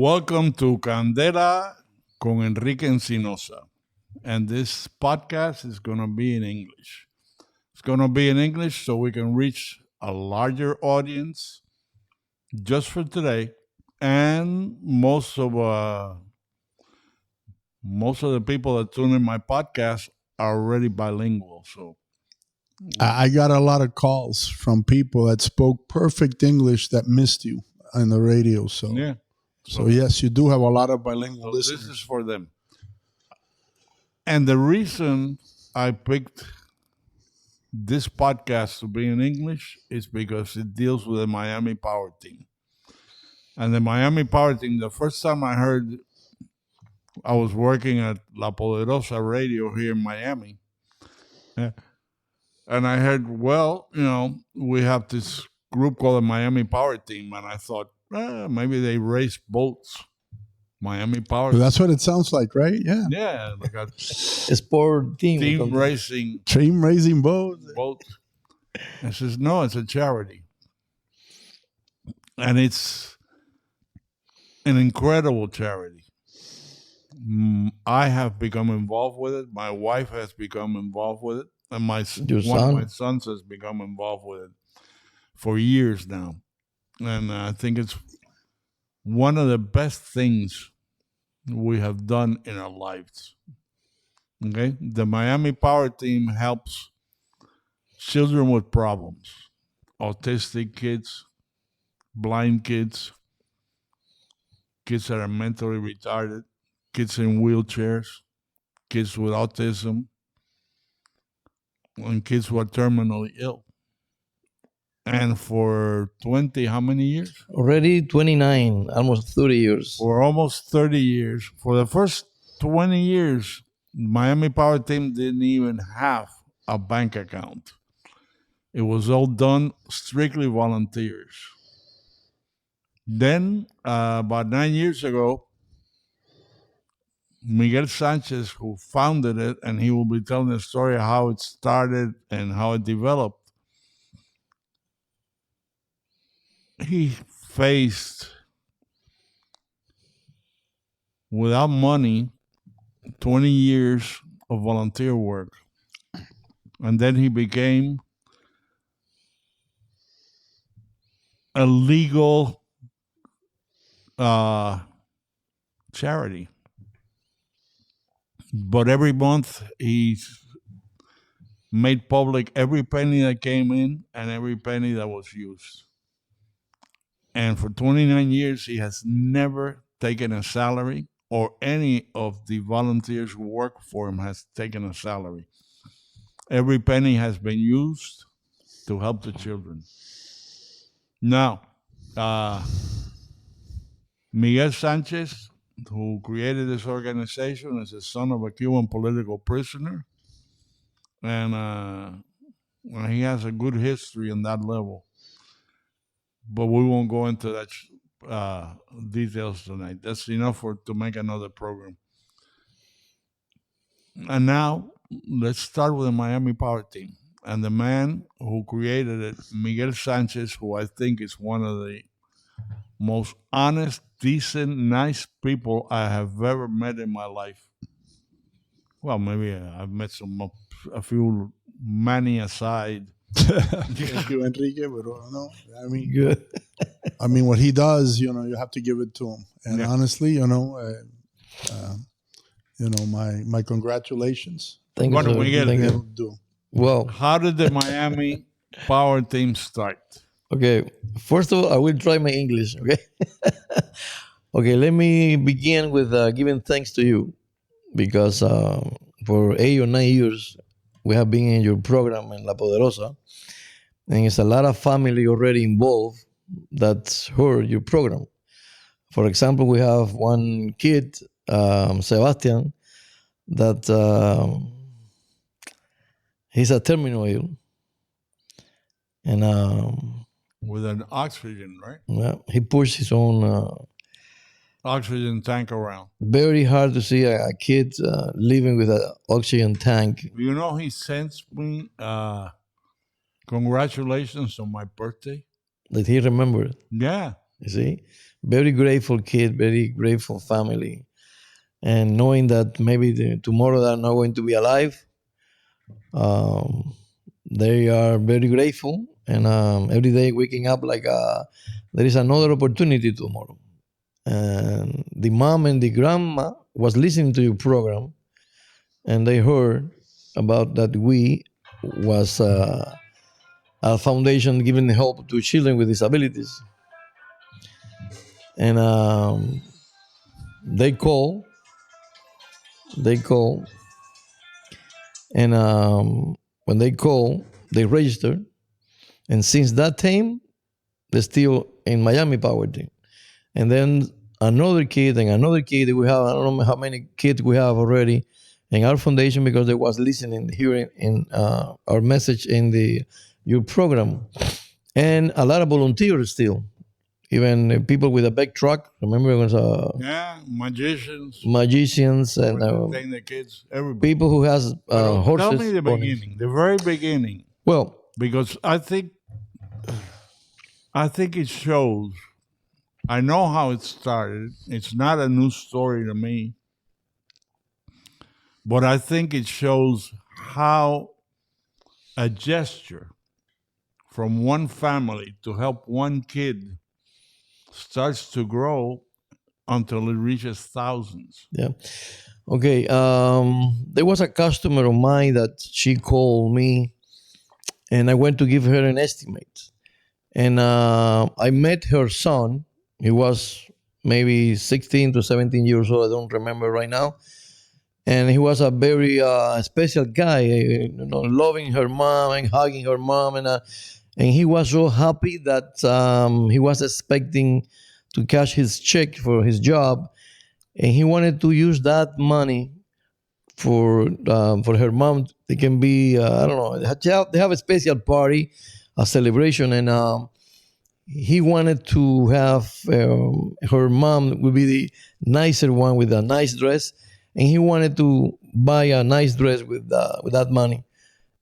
Welcome to Candela con Enrique Encinosa. And this podcast is going to be in English. It's going to be in English so we can reach a larger audience just for today. And most of the people that tune in my podcast are already bilingual. So I got a lot of calls from people that spoke perfect English that missed you on the radio. So, yeah. so yes, you do have a lot of bilingual So listeners. this is for them. And the reason I picked this podcast to be in English is because it deals with the Miami Power Team. And the Miami Power Team, the first time I heard, I was working at La Poderosa Radio here in Miami. And I heard, we have this group called the Miami Power Team. And I thought, maybe they race boats. Miami Power But that's what it sounds like, right? Yeah. Yeah, like a Sport team. racing Team raising boats. boat. I says, no, it's a charity. And it's an incredible charity. I have become involved with it. My wife has become involved with it. And one of my sons has become involved with it for years now. And I think it's one of the best things we have done in our lives. Okay? The Miami Power Team helps children with problems, autistic kids, blind kids, kids that are mentally retarded, kids in wheelchairs, kids with autism, and kids who are terminally ill. And for 20, how many years? Already 29, almost 30 years. For almost 30 years. For the first 20 years, Miami Power Team didn't even have a bank account. It was all done strictly volunteers. Then, about 9 years ago, Miguel Sanchez, who founded it, and he will be telling the story of how it started and how it developed, he faced, without money, 20 years of volunteer work. And then he became a legal charity. But every month he made public every penny that came in and every penny that was used. And for 29 years, he has never taken a salary, or any of the volunteers who work for him has taken a salary. Every penny has been used to help the children. Now, Miguel Sanchez, who created this organization, is the son of a Cuban political prisoner. And he has a good history on that level. But we won't go into that details tonight. That's enough to make another program. And now, let's start with the Miami Power Team. And the man who created it, Miguel Sanchez, who I think is one of the most honest, decent, nice people I have ever met in my life. Well, maybe I've met a few, many aside. Thank you, Enrique. But no, Good. I mean, what he does, you have to give it to him. And honestly, my congratulations. Thank What you, do we get? Thank He'll you. do. Well, How did the Miami Power Team start? okay. First of all, I will try my English, okay? Okay, let me begin with giving thanks to you because for 8 or 9 years, we have been in your program in La Poderosa, and it's a lot of family already involved that's heard your program. For example, we have one kid, Sebastian, that he's a terminal ill, and With an oxygen, right? well, he pushed his own. Oxygen tank around. Very hard to see a kid living with an oxygen tank. You know, he sends me congratulations on my birthday. That he remembered. Yeah. You see, very grateful kid, very grateful family, and knowing that maybe tomorrow they're not going to be alive, um, they are very grateful, and every day waking up like there is another opportunity tomorrow. And the mom and the grandma was listening to your program, and they heard about that we was a foundation giving help to children with disabilities, and they call, they call, and when they call, they register, and since that time, they're still in Miami poverty. And then another kid and another kid. We have, I don't know how many kids we have already in our foundation because they was listening, hearing in our message in the your program, and a lot of volunteers still. Even people with a big truck. Remember, it was magicians, and the kids, everybody. People who has horses. Tell me the beginning, the very beginning. Well, because I think it shows. I know how it started. It's not a new story to me. But I think it shows how a gesture from one family to help one kid starts to grow until it reaches thousands. Yeah. Okay. There was a customer of mine that she called me, and I went to give her an estimate. And I met her son. He was maybe 16 to 17 years old. I don't remember right now. And he was a very special guy, loving her mom and hugging her mom. And he was so happy that he was expecting to cash his check for his job. And he wanted to use that money for her mom. It can be, I don't know, they have a special party, a celebration. And he wanted to have her mom would be the nicer one with a nice dress, and he wanted to buy a nice dress with that money.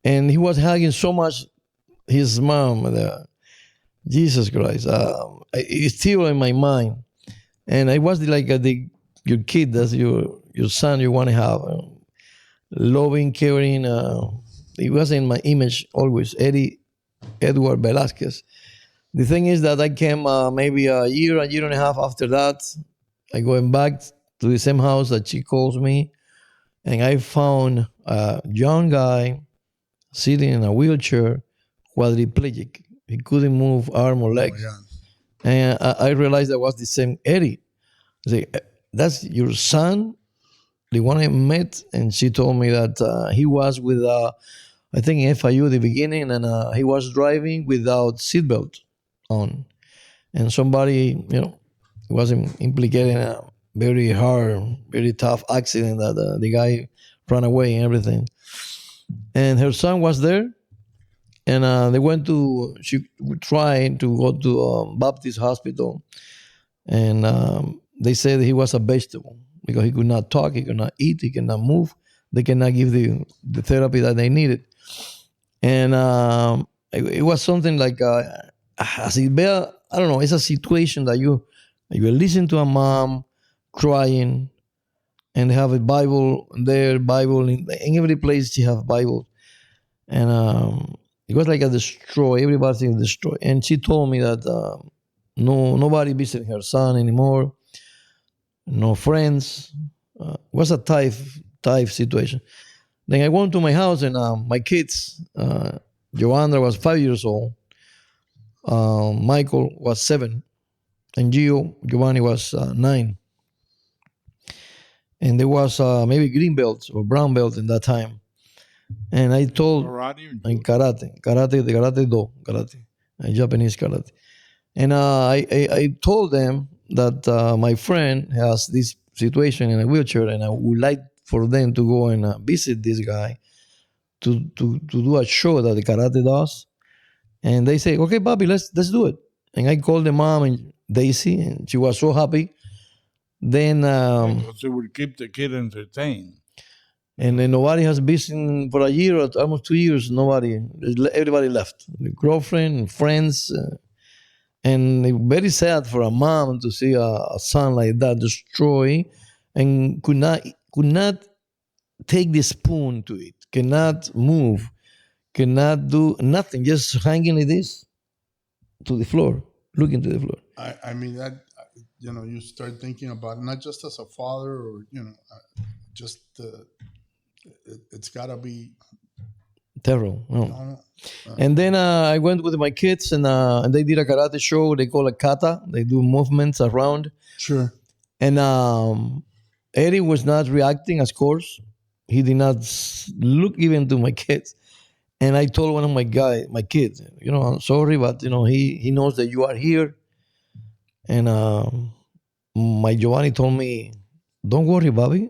And he was hugging so much his mom. Jesus Christ, it's still in my mind. And I was like your kid, that's your son. You want to have loving, caring. He was in my image always, Edward Velasquez. The thing is that I came maybe a year and a half after that. I going back to the same house that she calls me, and I found a young guy sitting in a wheelchair, quadriplegic. He couldn't move arm or legs. Oh, yeah. And I realized that was the same Eddie. I said, that's your son, the one I met? And she told me that he was with, I think, FIU at the beginning, and he was driving without seatbelt on. And somebody, was implicated in a very hard, very tough accident that the guy ran away and everything. And her son was there, and she tried to go to Baptist hospital, and they said he was a vegetable because he could not talk, he could not eat, he cannot move. They cannot give the therapy that they needed. And it was something like, I don't know, it's a situation that you listen to a mom crying, and they have a Bible there, Bible in every place she have Bible. And it was like a destroy, everybody's destroy. And she told me that nobody visiting her son anymore, no friends. It was a tough situation. Then I went to my house, and my kids, Joanna was 5 years old, Michael was 7, and Giovanni was 9. And there was maybe green belt or brown belt in that time. And I told karate, Japanese karate. And I told them that my friend has this situation in a wheelchair, and I would like for them to go and visit this guy to do a show that the karate does. And they say, okay, Bobby, let's do it. And I called the mom and Daisy, and she was so happy. Then she would keep the kid entertained. And then nobody has visited for a year or almost 2 years. Everybody left. The girlfriend, friends. And it very sad for a mom to see a son like that destroy, and could not take the spoon to it, cannot move, cannot do nothing, just hanging like this to the floor, looking to the floor. I mean that you start thinking about it, not just as a father or just it's got to be Terrible. No. no, And then I went with my kids, and they did a karate show. They call it kata. They do movements around. sure. And Eddie was not reacting, of course. He did not look even to my kids. And I told one of my kids, I'm sorry, but he knows that you are here. And my Giovanni told me, don't worry, Bobby.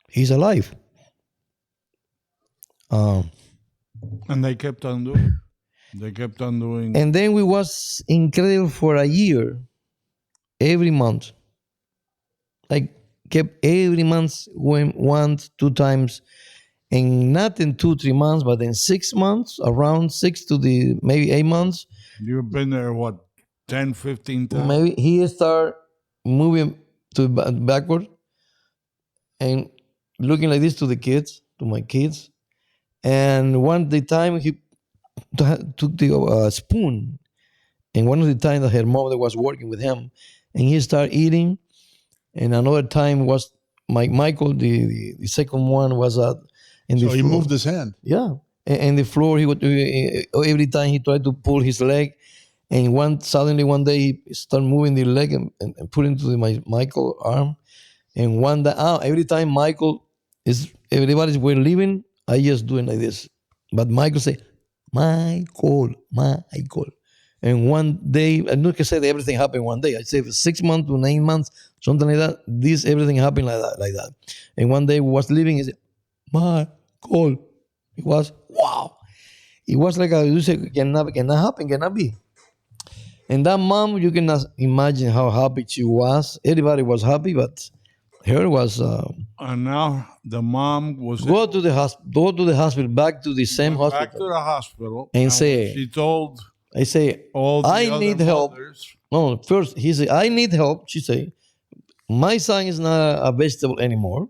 He's alive. And they kept on doing. They kept on doing. And then we was incredible for a year, every month. I kept every month going 1-2 times, and not in 2-3 months, but in 6 months, around 6 to the maybe 8 months. You've been there, what, 10, 15 times? Maybe he started moving to backward and looking like this to my kids. And one the time he took the spoon, and one of the times that her mother was working with him, and he started eating. And another time was Michael, the second one was in the So he floor. moved his hand. Yeah, and the floor. He would every time he tried to pull his leg, and suddenly one day he started moving the leg and put into my Michael arm. And one day, every time everybody's were leaving, I just doing like this. But Michael say, Michael. And one day, I'm not gonna say that everything happened one day. I say for 6 months to 9 months, something like that. Everything happened like that. And one day we was leaving, he said, Michael. It was wow. It was like you say, cannot happen, cannot be. And that mom, you cannot imagine how happy she was. Everybody was happy, but her was. And now the mom was Go to the hospital, back to the same hospital. back to the hospital, And say, she told I say, all the I other need help. mothers, No, first he said, I need help. She say, my son is not a vegetable anymore.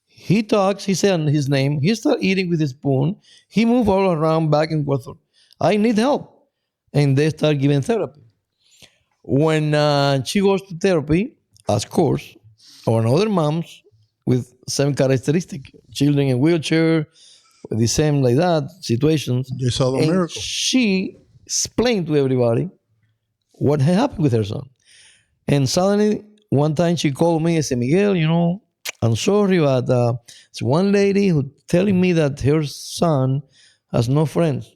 He talks, he said his name, he start eating with his spoon, he move all around back and forth. I need help. And they start giving therapy. When she goes to therapy, of course, or other moms with same characteristic, children in wheelchair, with the same like that situations. They saw the And miracle. she explained to everybody what had happened with her son. And suddenly, one time she called me and said, Miguel, I'm sorry, but it's one lady who telling me that her son has no friends.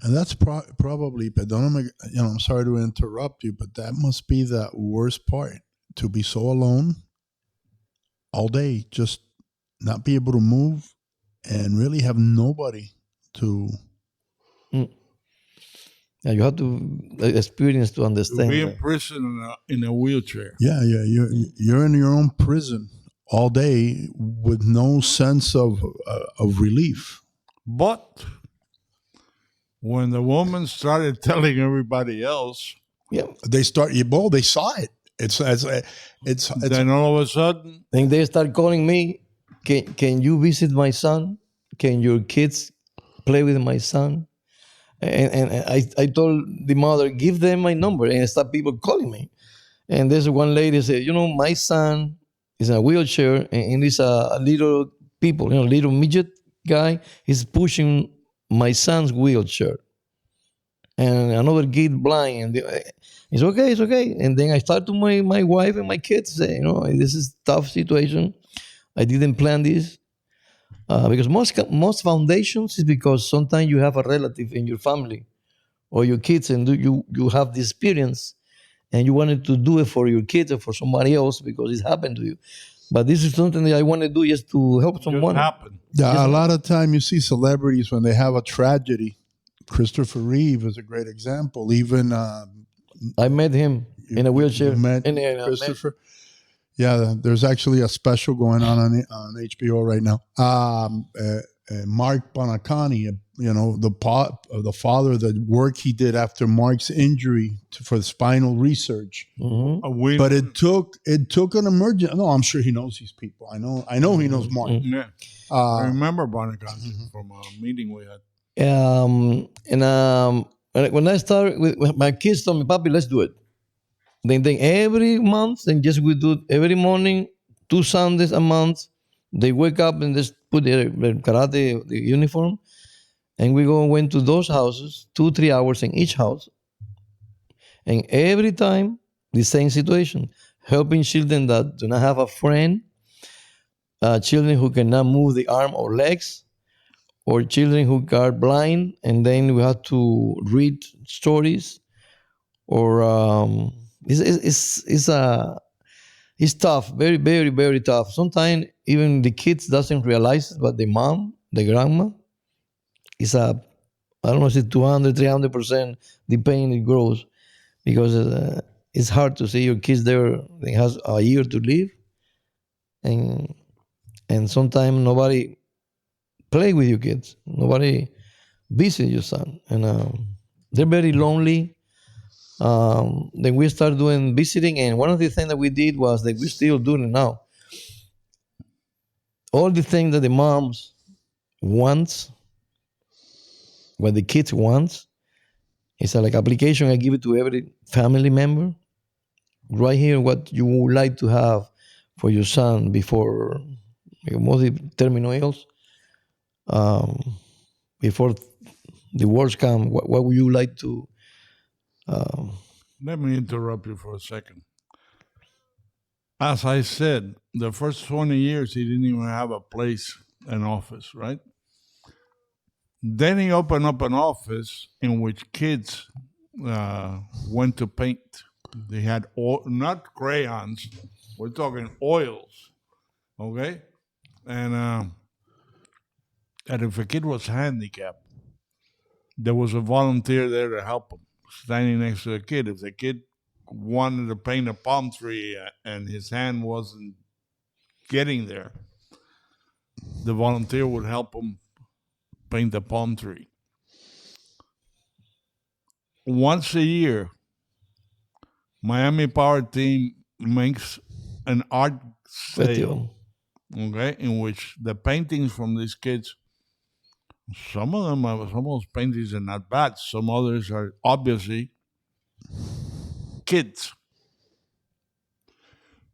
And that's probably, perdóname, I'm sorry to interrupt you, but that must be the worst part, to be so alone all day, just not be able to move and really have nobody to. Yeah, you have to experience to understand. to be in prison in a wheelchair. Yeah, you're in your own prison all day with no sense of relief. But when the woman started telling everybody else, Yeah. They saw it. It's then all of a sudden, Then they start calling me, can you visit my son? Can your kids play with my son? And I told the mother, give them my number, and start people calling me. And there's one lady said, my son is in a wheelchair, and he's a little little midget guy. He's pushing my son's wheelchair. And another kid blind, and it's okay. And then I start to my wife and my kids say, this is tough situation. I didn't plan this. Because most foundations is because sometimes you have a relative in your family or your kids, and you have the experience, and you wanted to do it for your kids or for somebody else because it happened to you. But this is something that I want to do just to help someone. just happened. Yeah, a lot of time you see celebrities when they have a tragedy. Christopher Reeve is a great example. Even I met him in a wheelchair. you met Christopher. Yeah, there's actually a special going on HBO right now. Mark Bonacani, the father, the work he did after Mark's injury for spinal research. Mm-hmm. But it took an emergent. No, I'm sure he knows these people. I know he knows Mark. Yeah. I remember Bonacani from a meeting we had. When I started with my kids, told me, "Papi, let's do it." Then every month, then just we do it every morning, 2 Sundays a month. They wake up and just put their karate the uniform, and we went to those houses, 2-3 hours in each house, and every time the same situation, helping children that do not have a friend, children who cannot move the arm or legs, or children who are blind, and then we have to read stories, or it's tough, very, very, very tough. Sometimes even the kids doesn't realize it, but the mom, the grandma, is I don't know, if it's 200, 300% the pain it grows, because it's hard to see your kids there. They has a year to live, and sometimes nobody play with your kids, nobody visit your son, and they're very lonely. Then we started doing visiting, and one of the things that we did was that we're still doing it now. All the things that the moms wants, what the kids wants, it's like application. I give it to every family member. Right here, what you would like to have for your son before mostly terminal ills, before the worst come. What would you like to? Let me interrupt you for a second. As I said, the first 20 years, he didn't even have a place, an office, right? Then he opened up an office in which kids went to paint. They had not crayons, we're talking oils, okay? And if a kid was handicapped, there was a volunteer there to help him, standing next to the kid. If the kid wanted to paint a palm tree and his hand wasn't getting there, the volunteer would help him paint the palm tree. Once a year, Miami Power Team makes an art sale, okay, in which the paintings from these kids, some of those paintings are not bad. Some others are obviously kids.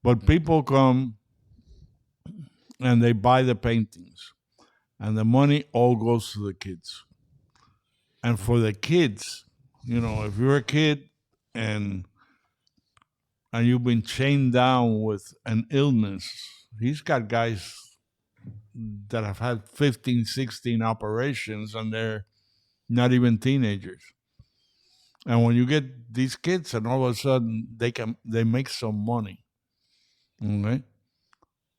But people come and they buy the paintings, and the money all goes to the kids. And for the kids, if you're a kid and you've been chained down with an illness, he's got guys that have had 15, 16 operations, and they're not even teenagers. And when you get these kids, and all of a sudden they make some money, okay?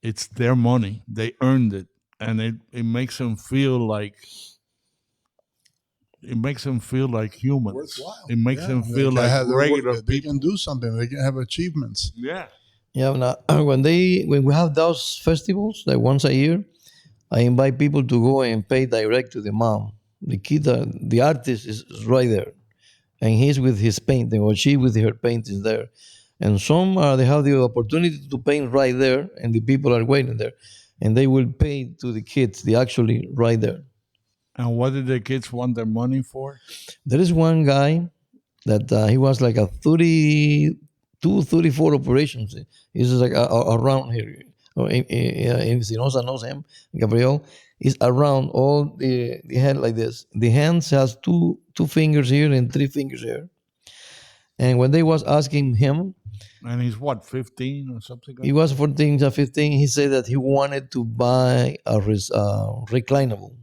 It's their money. They earned it, and it makes them feel like humans. Worthwhile. It makes them feel like regular they people. can do something. They can have achievements. Yeah. Yeah, when we have those festivals, like once a year, I invite people to go and pay direct to the mom. The kid, the artist is right there, and he's with his painting, or she with her paintings there. And some they have the opportunity to paint right there, and the people are waiting there, and they will pay to the kids. They actually right there. And what did the kids want their money for? There is one guy that he was like a 32, 34 operations. He's like around here. In Sinosa knows him. Gabriel is around all the hand like this. The hands has two fingers here and 3 fingers here. And when they was asking him, and he's what, 15 or something? He was 14 or 15. He said that he wanted to buy a reclinable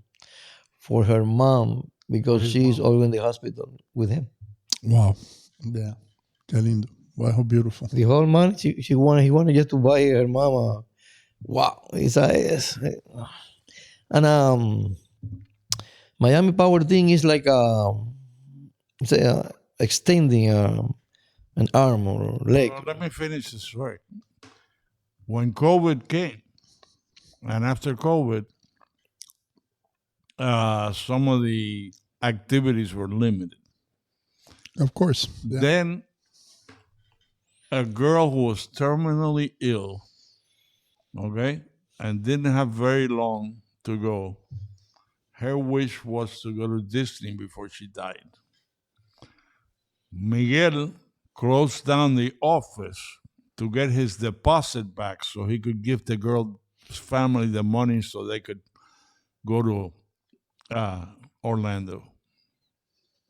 for her mom because she's always in the hospital with him. Wow. Yeah. Qué lindo. Wow, how beautiful. The whole money he wanted just to buy her mama. Wow. And Miami Power thing is like extending an arm or leg. Let me finish the story. When COVID came, and after COVID, some of the activities were limited. Of course. Yeah. Then a girl who was terminally ill, okay, and didn't have very long to go, her wish was to go to Disney before she died. Miguel closed down the office to get his deposit back so he could give the girl's family the money so they could go to Orlando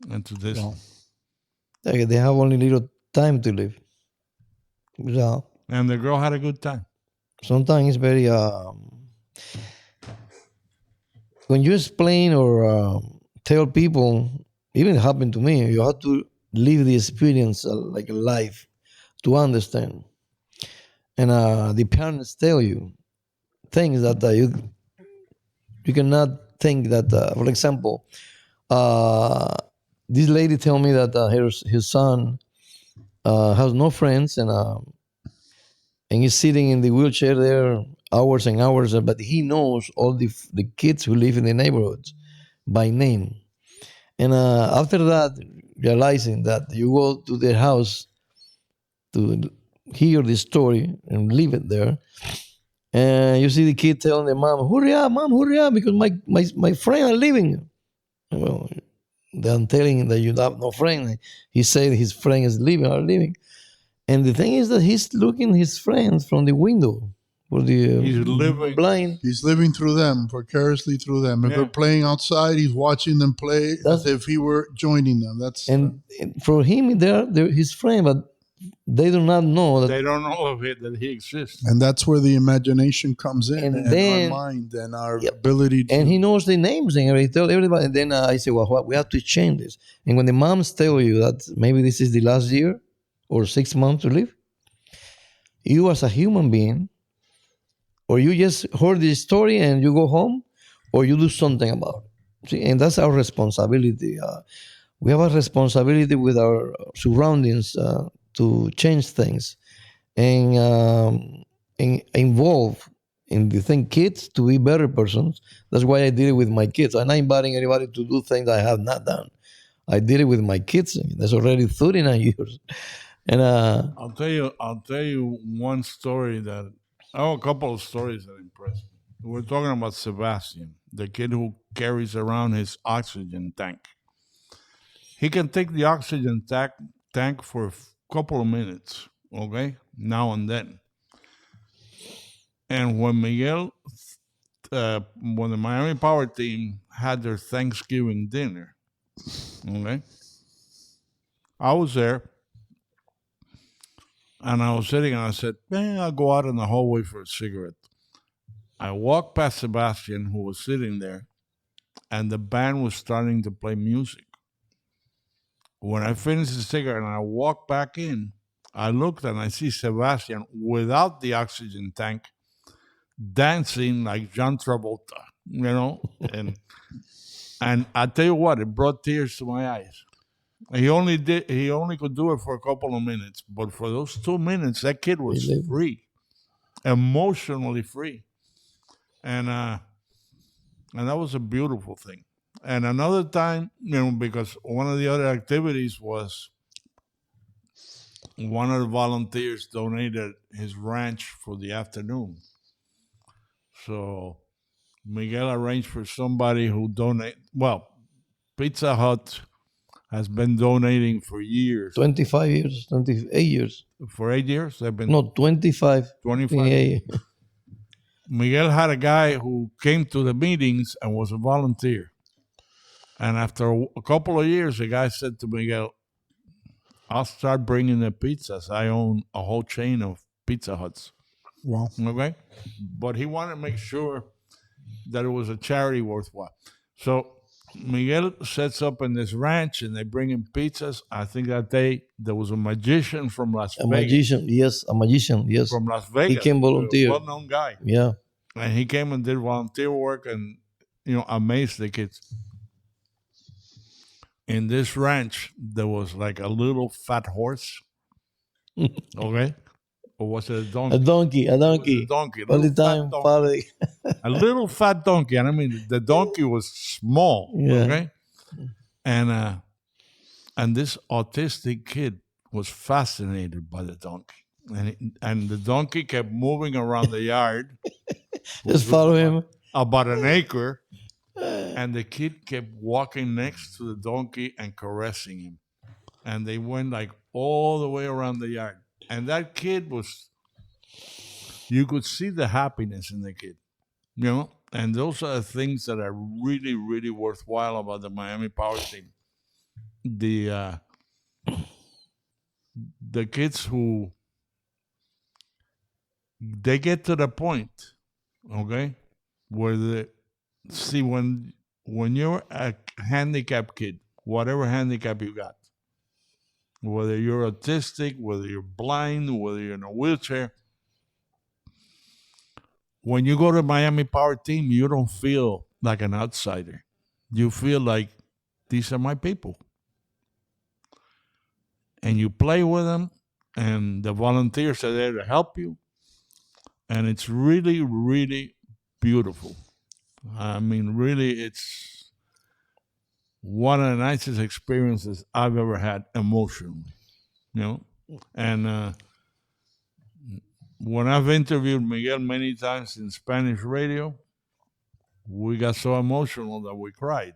and to Disney. Wow. They have only little time to live. So And the girl had a good time. sometimes it's very when you explain or tell people, even it happened to me, you have to live the experience like a life to understand. And the parents tell you things that you cannot think that. For example, this lady tell me that his son has no friends and he's sitting in the wheelchair there hours and hours, but he knows all the kids who live in the neighborhoods by name. And after that, realizing that you go to their house to hear the story and leave it there, and you see the kid telling the mom, hurry up, because my friend are leaving. Well, then telling him that you have no friend. He said his friend is leaving, are leaving. And the thing is that he's looking his friends from the window for the He's living. blind. He's living through them, vicariously through them. If Yeah. they're playing outside, he's watching them play as if he were joining them. That's And for him, they're his friend, but they do not know that. They don't know of it that he exists. and that's where the imagination comes in, And and then- our mind and our Yep. ability to. And he knows the names and everything. Tell everybody. And then I say, well, we have to change this. And when the moms tell you that maybe this is the last year or 6 months to live, you as a human being, or you just heard the story and you go home, or you do something about it. See, and that's our responsibility. We have a responsibility with our surroundings to change things and involve in the thing kids to be better persons. That's why I did it with my kids. I'm not inviting anybody to do things I have not done. I did it with my kids. That's already 39 years. And I'll tell you one story that a couple of stories that impressed me. We're talking about Sebastian, the kid who carries around his oxygen tank. He can take the oxygen tank for a couple of minutes, okay, now and then. And when when the Miami Power team had their Thanksgiving dinner, okay, I was there. And I was sitting and I said, man, I'll go out in the hallway for a cigarette. I walked past Sebastian, who was sitting there, and the band was starting to play music. When I finished the cigarette and I walked back in, I looked and I see Sebastian without the oxygen tank dancing like John Travolta, and I tell you what, it brought tears to my eyes. He only could do it for a couple of minutes, but for those 2 minutes, that kid was free, emotionally free, and that was a beautiful thing. And another time, because one of the other activities was one of the volunteers donated his ranch for the afternoon, so Miguel arranged for somebody who donate. Well, Pizza Hut has been donating for years. 25 years, 28 years. For 8 years, they've been. No, 25. 25. 28. Miguel had a guy who came to the meetings and was a volunteer. And after a couple of years, the guy said to Miguel, I'll start bringing the pizzas. I own a whole chain of Pizza Huts. Wow. Okay? But he wanted to make sure that it was a charity worthwhile. So Miguel sets up in this ranch and they bring him pizzas. I think that day there was a magician from Las Vegas. A magician, yes. From Las Vegas. He came volunteer. A well-known guy. Yeah. And he came and did volunteer work and, amazed the kids. In this ranch, there was like a little fat horse, okay, or was it a donkey? A donkey. A donkey. A donkey. All the time following. A little fat donkey. And I mean, the donkey was small. Yeah. Okay. And this autistic kid was fascinated by the donkey. And the donkey kept moving around the yard. Just follow him. About an acre. And the kid kept walking next to the donkey and caressing him. And they went like all the way around the yard. And that kid you could see the happiness in the kid, you know? And those are the things that are really, really worthwhile about the Miami Power team. The kids who, they get to the point, okay, where when you're a handicapped kid, whatever handicap you got, whether you're autistic, whether you're blind, whether you're in a wheelchair, when you go to Miami Power team, you don't feel like an outsider. You feel like these are my people. And you play with them, and the volunteers are there to help you. And it's really, really beautiful. I mean, really, it's one of the nicest experiences I've ever had emotionally, you know? And when I've interviewed Miguel many times in Spanish radio, we got so emotional that we cried.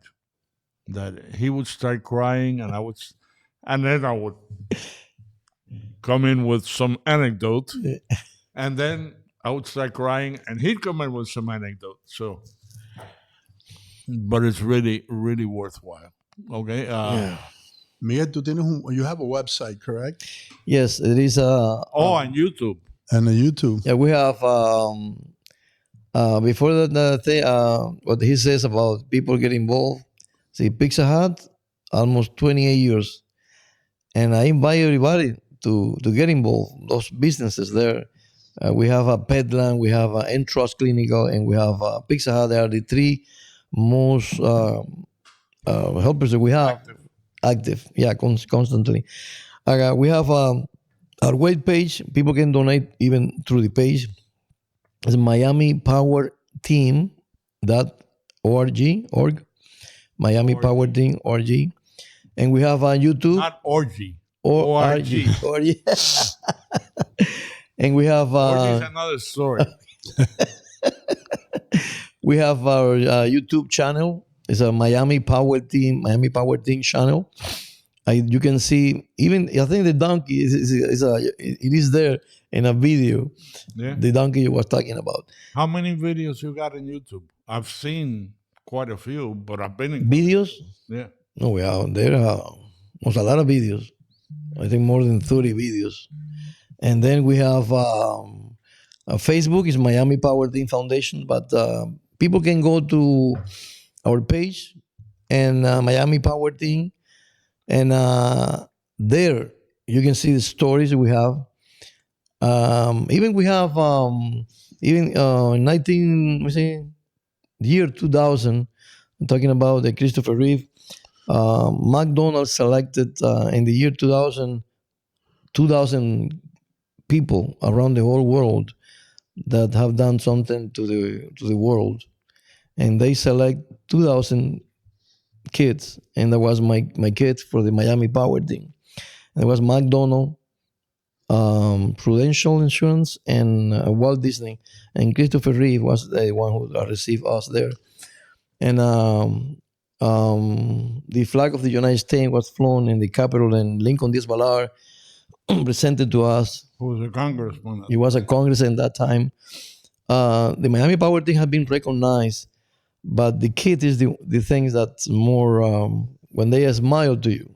That he would start crying, and then I would come in with some anecdote, and then I would start crying, and he'd come in with some anecdote. So, but it's really, really worthwhile. Okay. Miguel, you have a website, correct? Yes, it is. On YouTube. And a YouTube. Yeah, we have. Before the thing, what he says about people getting involved. See, Pizza Hut, almost 28 years. And I invite everybody to get involved, those businesses there. We have a Petland, we have Entrust Clinical, and we have Pizza Hut. They are the three most helpers that we have. Active. Yeah, constantly. We have our web page. People can donate even through the page. It's MiamiPowerTeam.org. Miami Power Team org, and we have on YouTube. Not orgy. Org. And we have. Orgy is another story. We have our YouTube channel. It's a Miami Power Team channel. You can see even. I think the donkey is there in a video. Yeah. The donkey you was talking about. How many videos you got on YouTube? I've seen quite a few, but I've been in videos. Yeah. No, there was a lot of videos. I think more than 30 videos. And then we have Facebook is Miami Power Team Foundation, but people can go to our page and Miami Power Team, and there you can see the stories we have. Even we have year 2000, I'm talking about the Christopher Reeve. McDonald's selected in the year 2000 people around the whole world that have done something to the world, and they select 2,000 kids, and that was my kids for the Miami Power Team. And it was McDonald's, Prudential Insurance, and Walt Disney, and Christopher Reeve was the one who received us there. And the flag of the United States was flown in the Capitol, and Lincoln Diaz Balart presented to us. Who was a congressman? He was a congressman at that time. The Miami Power Team had been recognized, but the kid is the things that's more when they smile to you.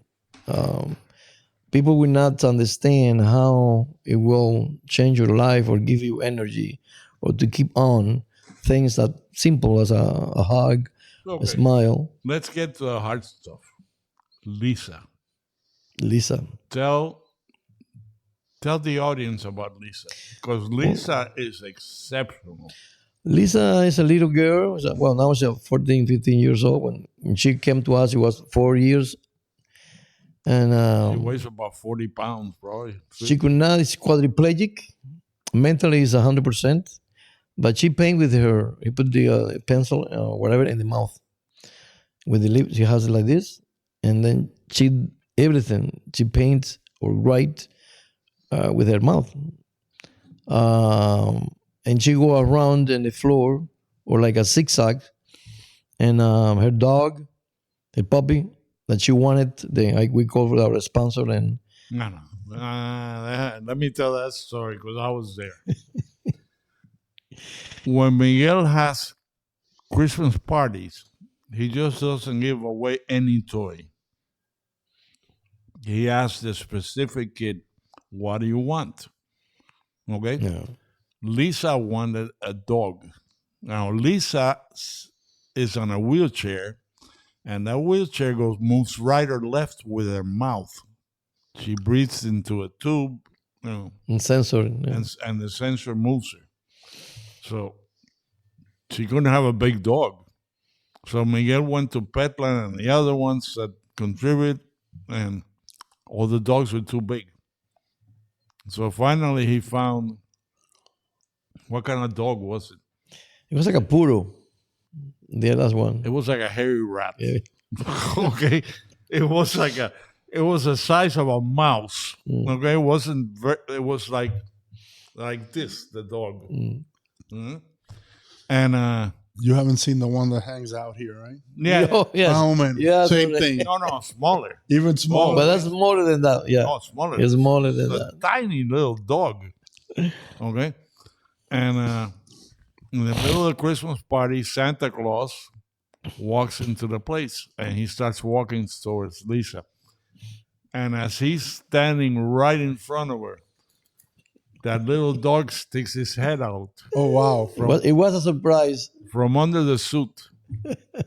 People will not understand how it will change your life or give you energy or to keep on things that simple as a hug, a smile. Let's get to the hard stuff. Lisa. Tell the audience about Lisa, because Lisa is exceptional. Lisa is a little girl. Well, now she's 14, 15 years old. When she came to us, she was 4 years. And She weighs about 40 pounds, probably. she could not. Is quadriplegic. Mentally is 100%. But she paint with her. He put the pencil or whatever in the mouth with the lip. She has it like this, and then she everything she paints or write with her mouth. And she go around in the floor or like a zigzag. And her dog, the puppy that she wanted, we call for our sponsor. And No. Let me tell that story because I was there. When Miguel has Christmas parties, he just doesn't give away any toy. He asks the specific kid, "What do you want?" Okay? yeah, Lisa wanted a dog. Now, Lisa is on a wheelchair, and that wheelchair moves right or left with her mouth. She breathes into a tube, and sensor. Yeah. and the sensor moves her. So she couldn't have a big dog. So Miguel went to Petland and the other ones that contribute, and all the dogs were too big. So finally he found, what kind of dog was it? It was like a puro. The last one. It was like a hairy rat. Yeah. Okay. It was the size of a mouse. Okay. It was like this, the dog. Mhm. And You haven't seen the one that hangs out here, right? yeah. Oh, yes. Oh, man. Yeah, Same so- thing. No, smaller. Even smaller. But that's smaller than that. Yeah. No, smaller. It's smaller than It's a that. tiny little dog. Okay. And in the middle of the Christmas party, Santa Claus walks into the place and he starts walking towards Lisa. And as he's standing right in front of her, that little dog sticks his head out Oh, wow. It was a surprise. from under the suit.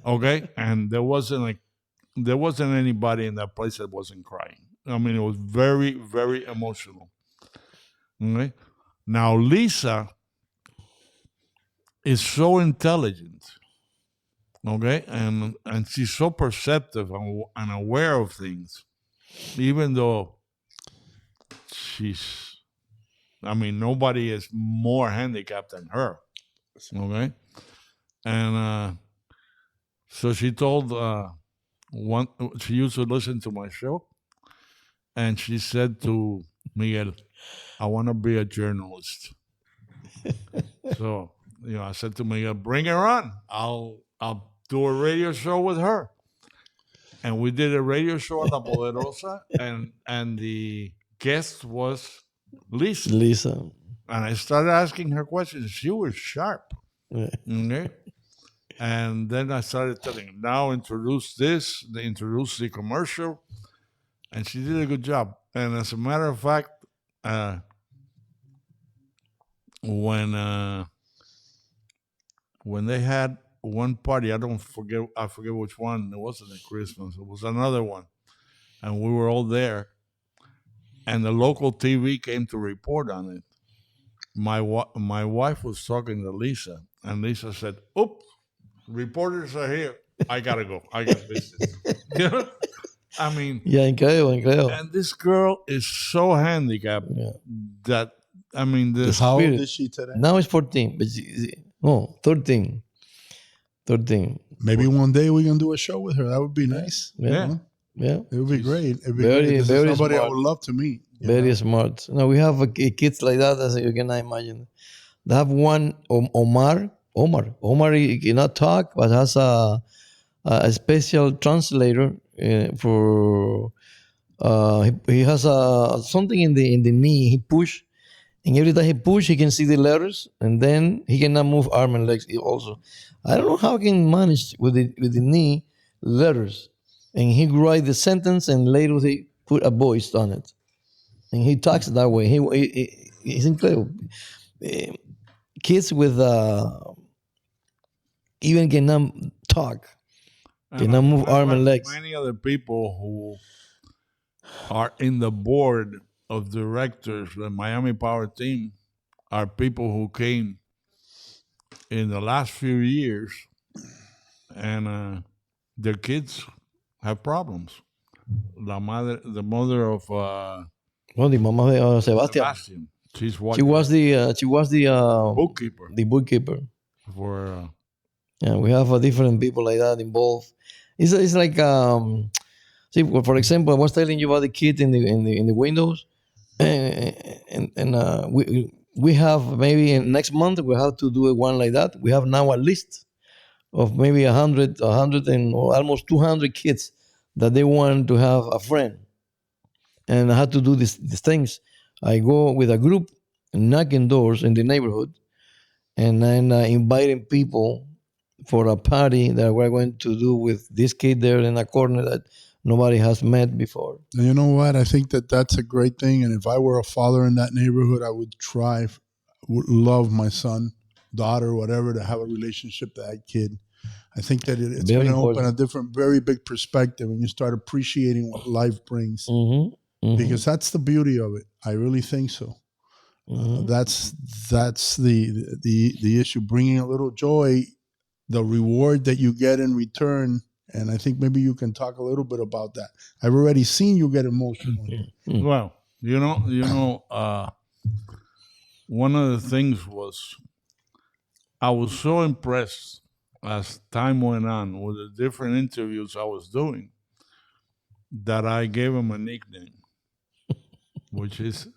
Okay? And there wasn't anybody in that place that wasn't crying. I mean, it was very, very emotional. Okay? Now, Lisa is so intelligent, okay, and she's so perceptive and aware of things, even though nobody is more handicapped than her, okay, and so she told she used to listen to my show, and she said to Miguel, "I want to be a journalist." So, I said to Miguel, "Bring her on. I'll do a radio show with her." And we did a radio show on La Poderosa, and the guest was Lisa. Lisa. And I started asking her questions. She was sharp. Yeah. Okay. And then I started telling her, now introduce this, they introduced the commercial, and she did a good job. And as a matter of fact, when they had one party, I forget which one. It wasn't at Christmas. It was another one, and we were all there. And the local TV came to report on it. My wife was talking to Lisa, and Lisa said, "Oops, reporters are here. I gotta go. I got business." You know? I mean, Yeah, incredible. and this girl is so handicapped that How old is she today? Now it's 14, but 13. 13. Maybe one day we can do a show with her. That would be nice. Yeah. Yeah. It would be great. It'd be Very, great. This is very somebody I smart. would love to meet. you Very know? smart. Now we have kids like that, as you cannot imagine. They have one, Omar. He cannot talk, but has a special translator for. He has something in the knee. He push, and every time he push, he can see the letters, and then he cannot move arm and legs also. I don't know how he can manage with the knee letters, and he write the sentence, and later he put a voice on it, and he talks that way. He's incredible. Kids with even cannot talk, cannot move arm and legs. Many other people who are in the board of directors, the Miami Power team, are people who came in the last few years, and their kids have problems. the mother of the mama de Sebastian. Sebastian. She's what? She was the bookkeeper. The bookkeeper. For yeah, we have different people like that involved. It's like see, for example, I was telling you about the kid in the windows, and we have maybe next month we have to do one like that. We have now a list of maybe 100 and or almost 200 kids that they want to have a friend, and I had to do these things. I go with a group, knocking doors in the neighborhood, and then inviting people for a party that we're going to do with this kid there in a corner that nobody has met before. And you know what? I think that that's a great thing. And if I were a father in that neighborhood, I would would love my son, daughter, whatever, to have a relationship with that kid. I think that it's going to open a different, very big perspective when you start appreciating what life brings. Because that's the beauty of it. I really think so. That's the issue, bringing a little joy, the reward that you get in return. And I think maybe you can talk a little bit about that. I've already seen you get emotional. Well, one of the things was I was so impressed as time went on with the different interviews I was doing that I gave him a nickname, which is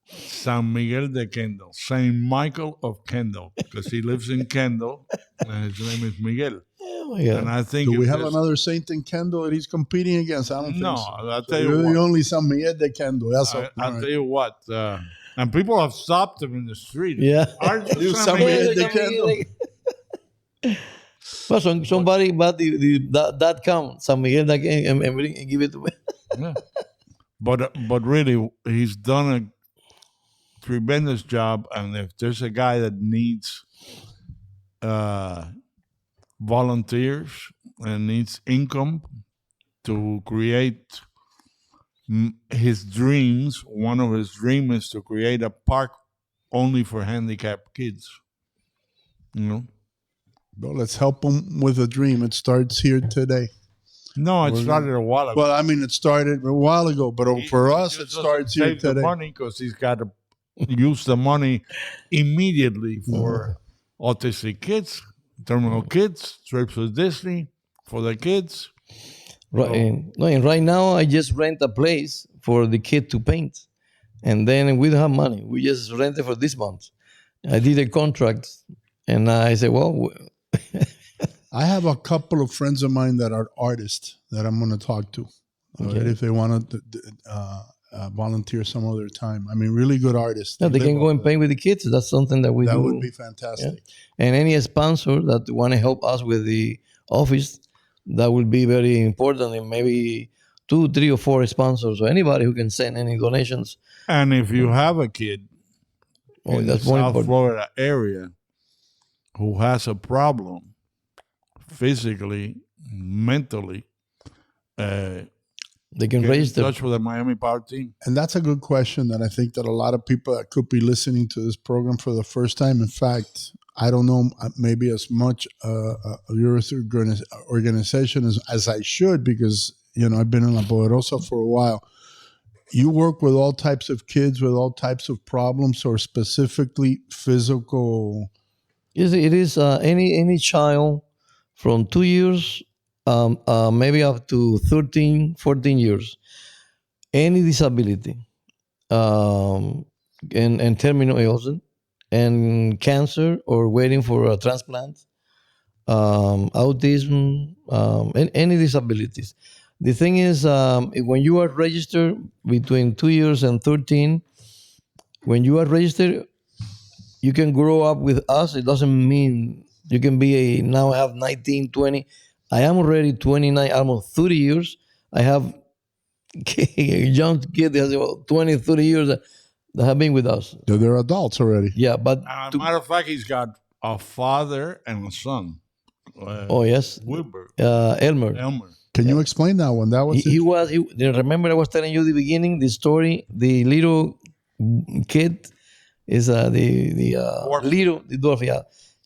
San Miguel de Kendall, Saint Michael of Kendall, because he lives in Kendall and his name is Miguel. Oh my God. And I think do we have another saint in Kendall that he's competing against? I don't think so. I'll tell you you're what. the only San Miguel de Kendall. That's I'll tell you what. And people have stopped him in the street. Yeah. Aren't you San Miguel de Kendall? Well, somebody bought that count, San Miguel that and give it to me. Yeah. But really, he's done a tremendous job. And if there's a guy that needs volunteers and needs income to create his dreams, one of his dreams is to create a park only for handicapped kids. Well, let's help him with a dream. It starts here today. No, it started a while ago. Well, I mean, it started a while ago, but for us, it starts here today. The money because he's got to use the money immediately for autistic kids, terminal kids, trips to Disney for the kids. Right, and right now I just rent a place for the kid to paint, and then we don't have money. We just rent it for this month. I did a contract, and I said, well. I have a couple of friends of mine that are artists that I'm going to talk to. Okay. Right, if they want to volunteer some other time. I mean, really good artists. Yeah, they can go and paint with the kids. That's something that we do. That would be fantastic. Yeah. And any sponsor that want to help us with the office, that will be very important. And maybe 2, 3, or 4 sponsors, or anybody who can send any donations. And if you have a kid in the South Florida area who has a problem, physically, mentally, they can register. In touch with the Miami Power team. And that's a good question that I think that a lot of people that could be listening to this program for the first time. In fact, I don't know maybe as much your organization as I should, because I've been in La Poderosa for a while. You work with all types of kids with all types of problems, or specifically physical. Yes, it is any child from 2 years, maybe up to 13, 14 years, any disability, and terminal illness, and cancer, or waiting for a transplant, autism, and any disabilities. The thing is, when you are registered between 2 years and 13, when you are registered, you can grow up with us. It doesn't mean you can be now I have 19, 20. I am already 29, almost 30 years. I have a young kid that has about 20, 30 years that have been with us. They're adults already. Yeah, but... matter of fact, he's got a father and a son. Oh, yes. Wilbur. Elmer. Can you explain that one? That was remember I was telling you the beginning, the story, the little kid is the dwarf, yeah.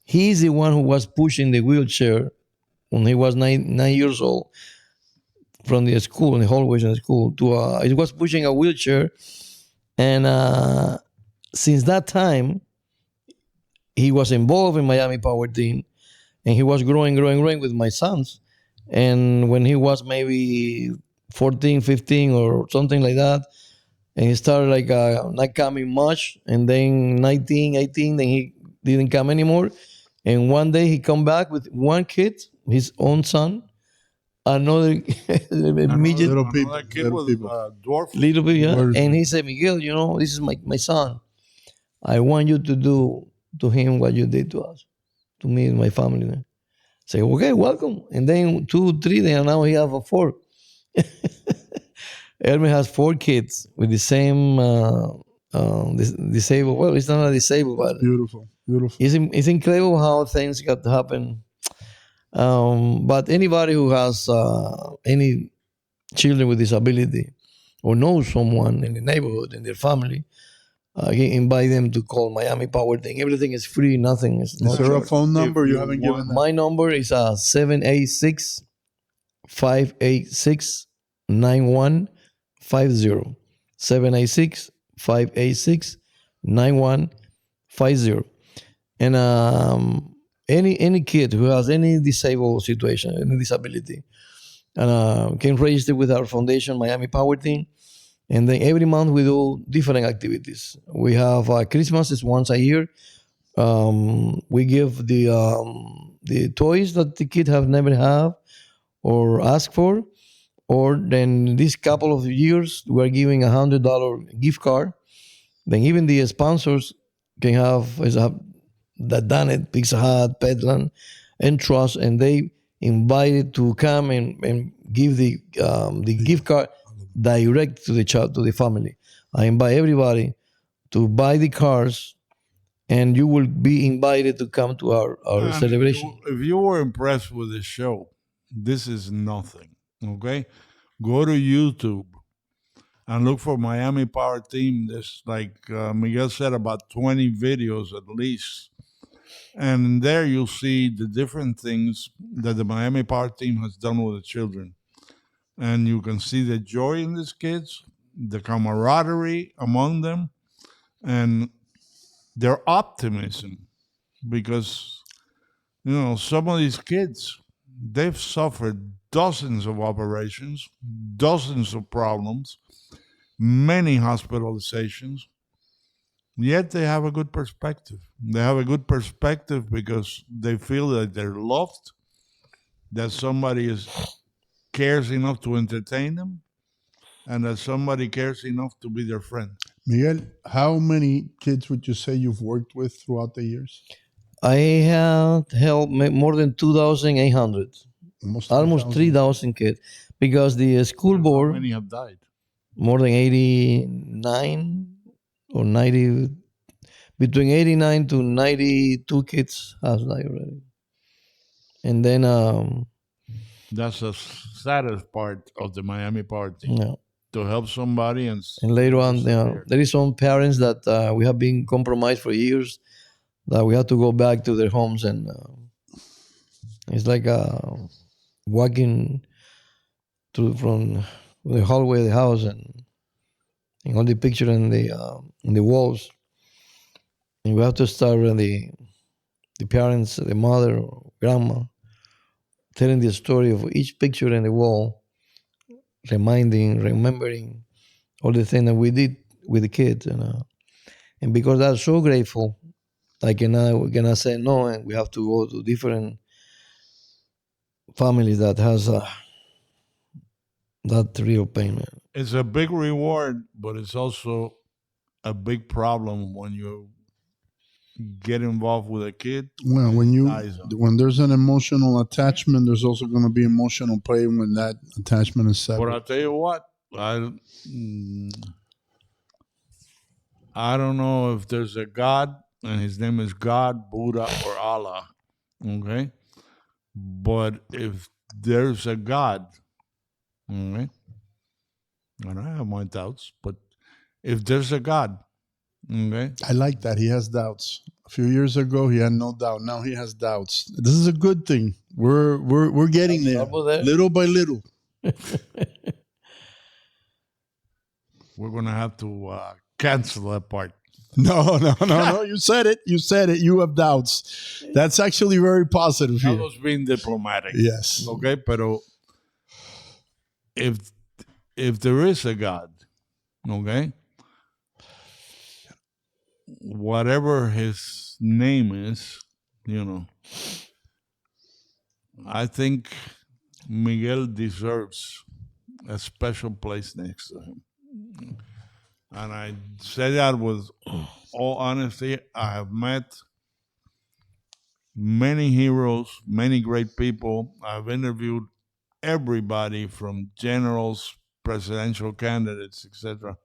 He's the one who was pushing the wheelchair when he was nine years old. from the school, in the hallways in the school, to it was pushing a wheelchair, and since that time, he was involved in Miami Power Team, and he was growing with my sons. And when he was maybe 14, 15 or something like that, and he started like not coming much, and then 19, 18, then he didn't come anymore. And one day he come back with one kid, his own son, another midget, Another kid with dwarf. little bit, yeah. And he said, Miguel, this is my son. I want you to do to him what you did to us, to me and my family. Say, okay, welcome. And then 2, 3, then now he have a 4. Elmer has 4 kids with the same disabled. Well, it's not a disabled, but Beautiful. it's incredible how things got to happen. But anybody who has any children with disability or knows someone in the neighborhood, in their family, invite them to call Miami Power Thing. Everything is free, nothing is. Is there a phone number you haven't given that? My number is 786 586 9150. 786 586 9150. And any kid who has any disabled situation, any disability, and can register with our foundation, Miami Power Team. And then every month we do different activities. We have Christmas is once a year. We give the toys that the kids have never had or asked for. Or then this couple of years we are giving $100 gift card. Then even the sponsors can have that done it, Pizza Hut, Petland, and Trust, and they invited to come and give the gift card direct to the child, to the family. I invite everybody to buy the cars, and you will be invited to come to our celebration. If you were impressed with this show, this is nothing. Okay, go to YouTube and look for Miami Power Team. There's, like Miguel said, about 20 videos at least. And there you'll see the different things that the Miami Power Team has done with the children. And you can see the joy in these kids, the camaraderie among them, and their optimism. Because, some of these kids, they've suffered dozens of operations, dozens of problems, many hospitalizations, yet they have a good perspective. They have a good perspective because they feel that they're loved, that somebody cares enough to entertain them, and that somebody cares enough to be their friend. Miguel, how many kids would you say you've worked with throughout the years? I have helped more than 2,800. Almost 3,000 kids. Because the school board... How many have died? More than 89 or 90... Between 89 to 92 kids has died already. And then... That's the saddest part of the Miami Power Team. Yeah. To help somebody. And later on, there is some parents that we have been compromised for years, that we have to go back to their homes, and it's like walking from the hallway of the house, and all the pictures in the walls, and we have to start with the parents, the mother, or grandma, telling the story of each picture in the wall, remembering all the things that we did with the kids, and because I'm so grateful, I cannot say no, and we have to go to different families that has that real pain. It's a big reward, but it's also a big problem when you get involved with a kid. Well, when there's an emotional attachment, there's also going to be emotional pain when that attachment is severed. But I'll tell you what, I don't know if there's a God, and his name is God, Buddha, or Allah. Okay, but if there's a God, okay, and I have my doubts, but if there's a God, okay, I like that he has doubts. A few years ago, he had no doubt. Now he has doubts. This is a good thing. We're getting there, little by little. We're going to have to cancel that part. No. You said it. You have doubts. That's actually very positive I here. was being diplomatic. Yes. Okay, pero if there is a God, okay, whatever his name is, I think Miguel deserves a special place next to him. And I say that with all honesty. I have met many heroes, many great people. I've interviewed everybody from generals, presidential candidates, etc.,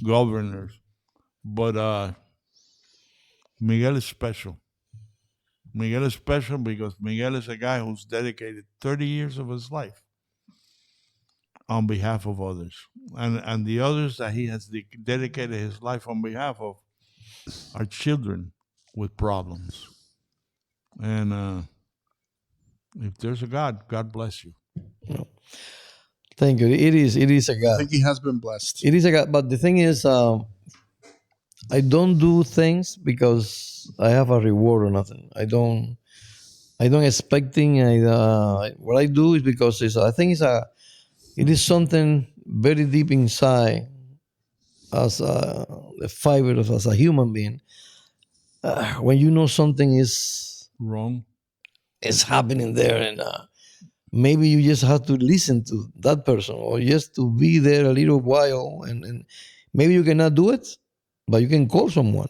governors. But Miguel is special. Miguel is special because Miguel is a guy who's dedicated 30 years of his life on behalf of others. And the others that he has dedicated his life on behalf of are children with problems. And if there's a God, God bless you. Thank you. It is a I God. think he has been blessed. It is a God. But the thing is, I don't do things because I have a reward or nothing. I don't expecting. What I do is because it is something very deep inside as a fiber of as a human being. When you know something Wrong. is happening there, and maybe you just have to listen to that person, or just to be there a little while, and maybe you cannot do it, but you can call someone,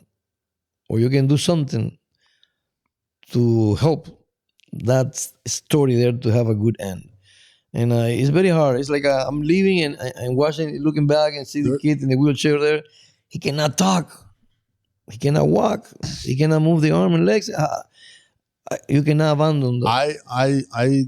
or you can do something to help that story there to have a good end. And it's very hard. It's like I'm leaving and watching, looking back and see the kid in the wheelchair there. He cannot talk. He cannot walk. He cannot move the arm and legs. You cannot abandon that.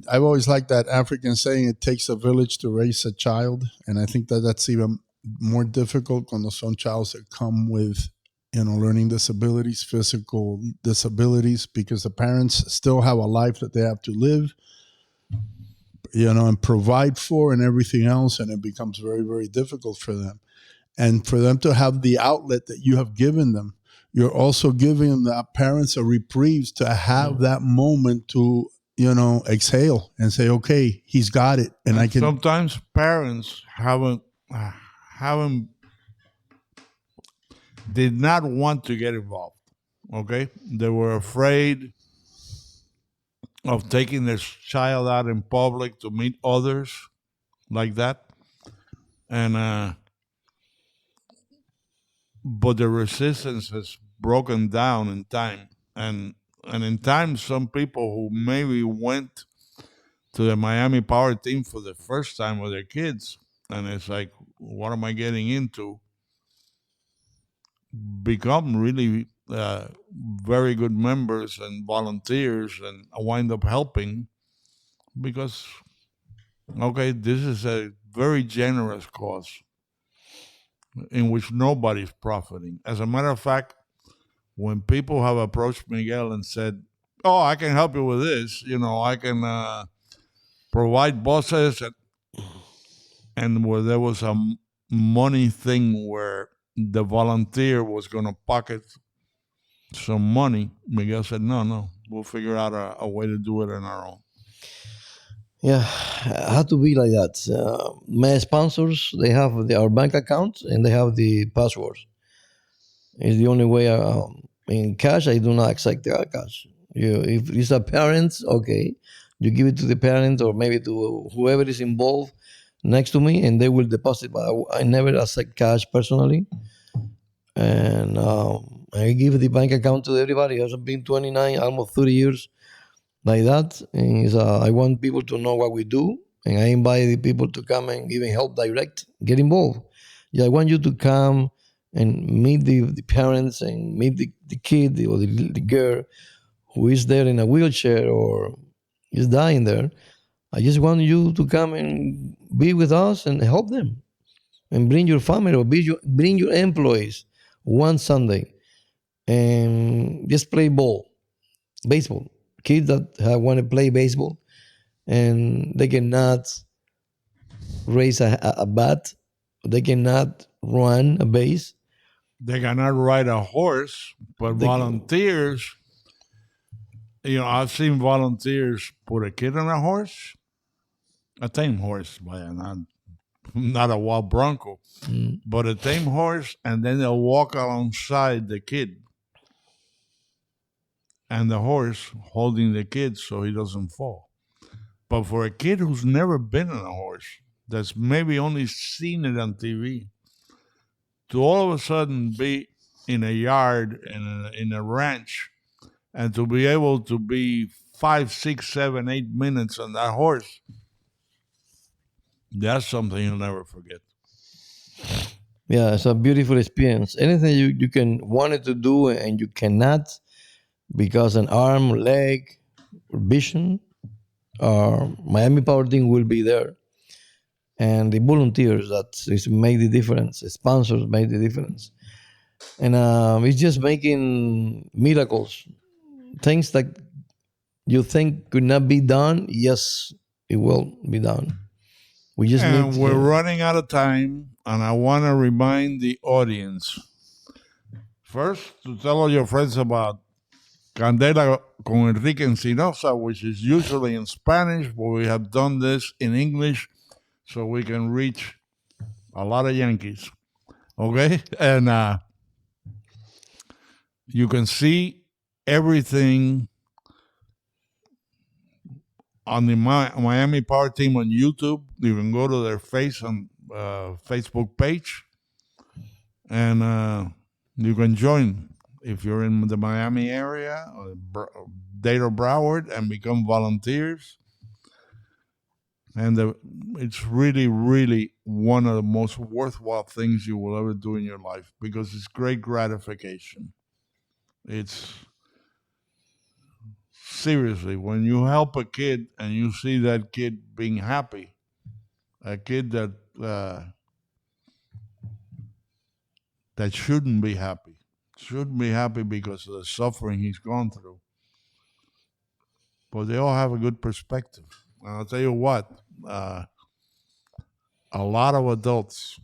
I've always liked that African saying, it takes a village to raise a child. And I think that's even more difficult cuando son childs that come with, learning disabilities, physical disabilities, because the parents still have a life that they have to live, and provide for and everything else. And it becomes very, very difficult for them. And for them to have the outlet that you have given them, you're also giving the parents a reprieve to have that moment to, exhale and say, okay, he's got it. And I can. Sometimes parents did not want to get involved. Okay, they were afraid of taking their child out in public to meet others like that, and but the resistance has broken down in time, and in time, some people who maybe went to the Miami Power team for the first time with their kids, and it's like, what am I getting into? Become really very good members and volunteers, and wind up helping because, okay, this is a very generous cause in which nobody's profiting. As a matter of fact, when people have approached Miguel and said, "Oh, I can help you with this," I can provide buses, and where there was a money thing where the volunteer was going to pocket some money, Miguel said, no, we'll figure out a way to do it on our own. Yeah, it had to be like that. My sponsors, they have our bank account and they have the passwords. It's the only way. In cash, I do not accept the cash. If it's a parent, okay, you give it to the parent or maybe to whoever is involved next to me, and they will deposit. But I never accept cash personally, and I give the bank account to everybody. It has been 29, almost 30 years like that. And I want people to know what we do, and I invite the people to come and even help direct, get involved. Yeah, I want you to come and meet the parents and meet the kid or the girl who is there in a wheelchair or is dying there. I just want you to come and be with us and help them, and bring your family or bring your employees one Sunday and just play baseball. Kids that want to play baseball and they cannot raise a bat. They cannot run a base. They cannot ride a horse, but They can- volunteers, I've seen volunteers put a kid on a horse, a tame horse, not a wild bronco, but a tame horse, and then they'll walk alongside the kid and the horse holding the kid so he doesn't fall. But for a kid who's never been on a horse, that's maybe only seen it on TV, to all of a sudden be in a yard, in a ranch, and to be able to be 5, 6, 7, 8 minutes on that horse, that's something you'll never forget. Yeah, it's a beautiful experience. Anything you can wanted to do and you cannot because an arm, leg, vision, Miami Power Team will be there. And the volunteers that is make the difference. The sponsors make the difference. And it's just making miracles. Things that you think could not be done, yes, it will be done. We just And need we're running out of time, and I want to remind the audience first to tell all your friends about Candela con Enrique Encinosa, which is usually in Spanish, but we have done this in English so we can reach a lot of Yankees. Okay? And you can see everything on the Miami Power Team on YouTube. You can go to their Facebook page, and you can join if you're in the Miami area or Dade or Broward and become volunteers. And it's really, really one of the most worthwhile things you will ever do in your life because it's great gratification. It's seriously, when you help a kid and you see that kid being happy, a kid that shouldn't be happy because of the suffering he's gone through. But they all have a good perspective. And I'll tell you what, a lot of adults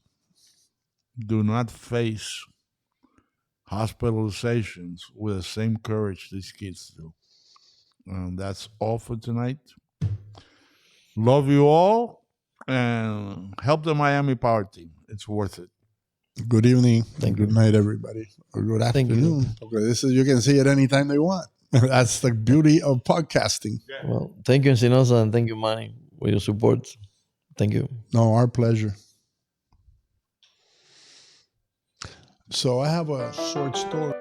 do not face hospitalizations with the same courage these kids do. And that's all for tonight. Love you all, and help the Miami Power Team. It's worth it. Good evening. Thank you. Good night, everybody. Or good Thank you. afternoon. Okay, you can see it anytime they want. That's the beauty of podcasting. Well, thank you, Encinosa, and thank you, Manny, for your support. Thank you. No, our pleasure. So I have a short story.